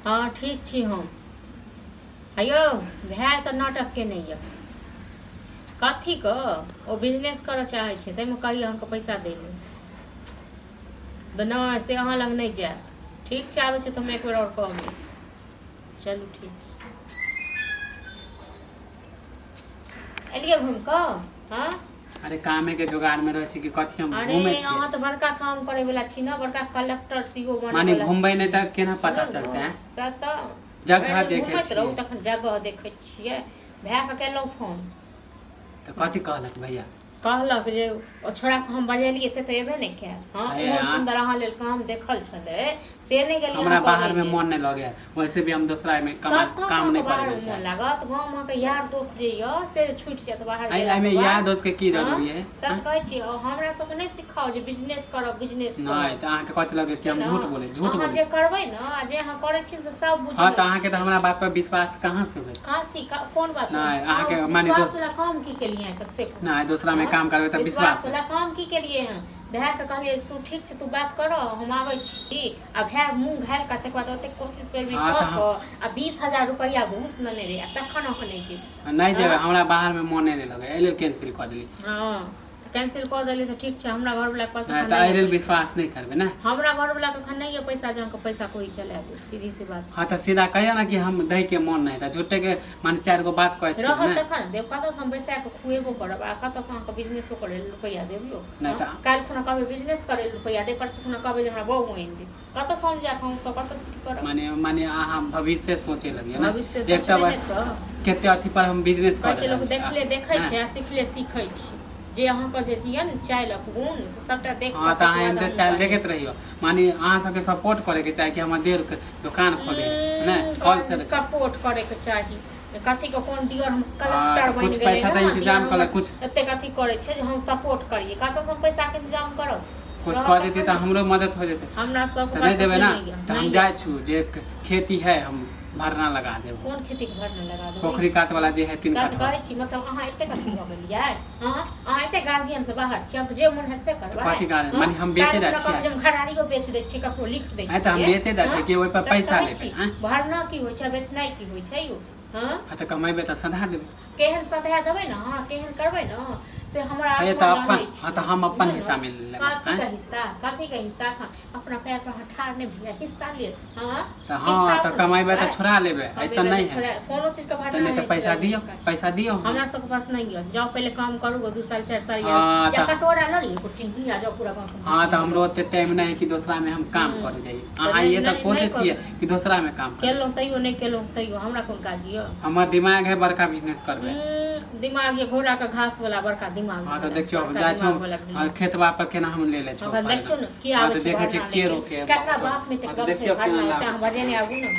हाँ ठीक छी हम। अयो भाय तऽ नाटक के नहीं है कथी क ओ बिजनेस करऽ चाहे छै तैमे कही अहाँके पैसा दे ले नहीं से अहाँ लग नहीं जायत। ठीक छै आबै छै तऽ हम एक बेर और कहबै। चलू ठीक छै एलियै घूम कऽ। हाँ अरे कामे के जुगाड़ में रहे छी कि कथी हम अरे घूमे अहाँ तऽ बड़का काम करे वाला छी ना, बड़का कलेक्टर सीओ बने माने वाला घूमबै छी। नहीं त केना पता चलते हैं तऽ जगह देखे घूमैत रहू छी तखन जगह देखै छियै। भाय के केलहुँ फोन तो कथी कहलक भैया कहलक जे ओ छोड़ा के हम बजेलिए से तो एबे नहीं कैल। हाँ अरे बहुत हाँ। सुंदर अहाँ लेल काम देखल छले से नहीं गेलिए। हमरा बाहर में मन नहीं लगे वैसे भी हम दूसरा में काम नहीं बाहर करे में छै। मन लागत गाँव में के यार दोस्त जे य से छूट जात बाहर आई आई में यार दोस्त के की जरूरी है तब कहै छी हमरा सब के नहीं सिखाओ जे बिजनेस करब बिजनेस नहीं त अहाँ के कथी लगे कि हम झूठ बोले अहाँ जे करबै ना जे अहाँ करै छी से सब बुझबै। हां त अहाँ के त हमरा बात पर विश्वास कहां से होय कथी कोन बात नहीं अहाँ के माने विश्वास वाला काम की केलिए तक से नहीं दूसरा में काम करबे त विश्वास वाला काम की केलिए हैं। भाय के कहलिए तू ठीक छै तू बात कर हम आबै छी आ भाय मुंह घायल का तक बाद ओते कोशिश करबी क आ 20,000 रुपया घूस न ले रे तखन हम नहीं के नहीं देबे हमरा बाहर में मन नहीं लगे एले कैंसिल कर देली। हां कैंसिल कर देली तो ठीक छै। हमरा घर वाला के पैसा त आइरेल विश्वास नहीं करबे ना हमरा घर वाला के नहीं है पैसा जन के पैसा कोई चला दे सीधी सी बात। हां त सीधा कहियो ना कि हम दही के मन नहीं त झूठे के माने चार गो बात कहै छी रहत ना तखन देव कत से हम पैसा के खुएबो करब आ कत से के बिजनेसो करे रुपया देबियो नहीं त काल खुना कहबे बिजनेस करे रुपया दे पर खुना कहबे जे हमरा बहु होइन दे कत समझा हम सब कत सीख करब। माने माने अहाँ भविष्य सोचे लगिए ना भविष्य देखता केते अथी पर हम बिजनेस कर लोग देखले देखै छै आ सिखले सीखै छी जे अहाँ के जे दिया ने चाइलक गुण से सबटा देख हां त अहाँ अंदर चाइल देखत रहियो माने अहाँ सब के सपोर्ट करे के चाही कि हम देर के दुकान खोले ना कॉल से सपोर्ट करे के चाही। कथी के कोन दियर हम कलेक्टर बन गेलै कुछ पैसा का इंतजाम कर कुछ एते कथी करे छै जे हम सपोर्ट करिए कत से हम पैसा के इंतजाम करब कुछ कर देती त हमरो मदद हो जेते हमरा सब नहीं देबे ना त हम जाय छु जे खेती है हम भरना लगा देब। कोन खेती के भरना लगा देब पोखरी कात वाला जे है 3 काट काठ कहै छी मतलब अहाँ एते कथी हो गेलियै। हां अहाँ एते गार्जियन से बाहर छी अब जे मन है से करबा कथी गार्जियन माने हम बेचे जा छी हम घरारियो बेच दै छी ककरो लिख दै छी आ त हम बेचे जा छी कि ओइ पर पैसा लेबे हैं भरना की होय छै बेचनाइ की होय छै यो। हां त कमाइबे त सधा देबे केहन सधा देबै ना केहन करबै ना से हमरा है त अपन हां त हम अपन हिस्सा में लेबे कथी का हिस्सा अपना पैर पर ठाड़ नहीं भैया हिस्सा ले। हां त हां त कमाइबे त छोड़ा लेबे ऐसा नहीं है कोनो चीज का त भरना नहीं त पैसा दियो हमरा सब के पास नहीं है। जाओ पहले काम करू 2 साल 4 साल या कटोरा ल ली कुछ दिन आ जाओ पूरा गांव से। हां त हमरो ओते टाइम नहीं कि दूसरा में हम काम करे जाई अहाँ ये त सोचे छिए कि दूसरा में काम केलो तइयो नहीं केलो तइयो हमरा कोन काज य हमर दिमाग है बड़का बिजनेस करबे दिमाग ये घोड़ा का घास वाला बड़का दिमाग। हां त देखियो जा छौ खेतबा पर केना हम ले ले छौ देखियो न की आबै छै देखे छै के रोके केकरा बाप में त कब से भरना बजे ने आगु न।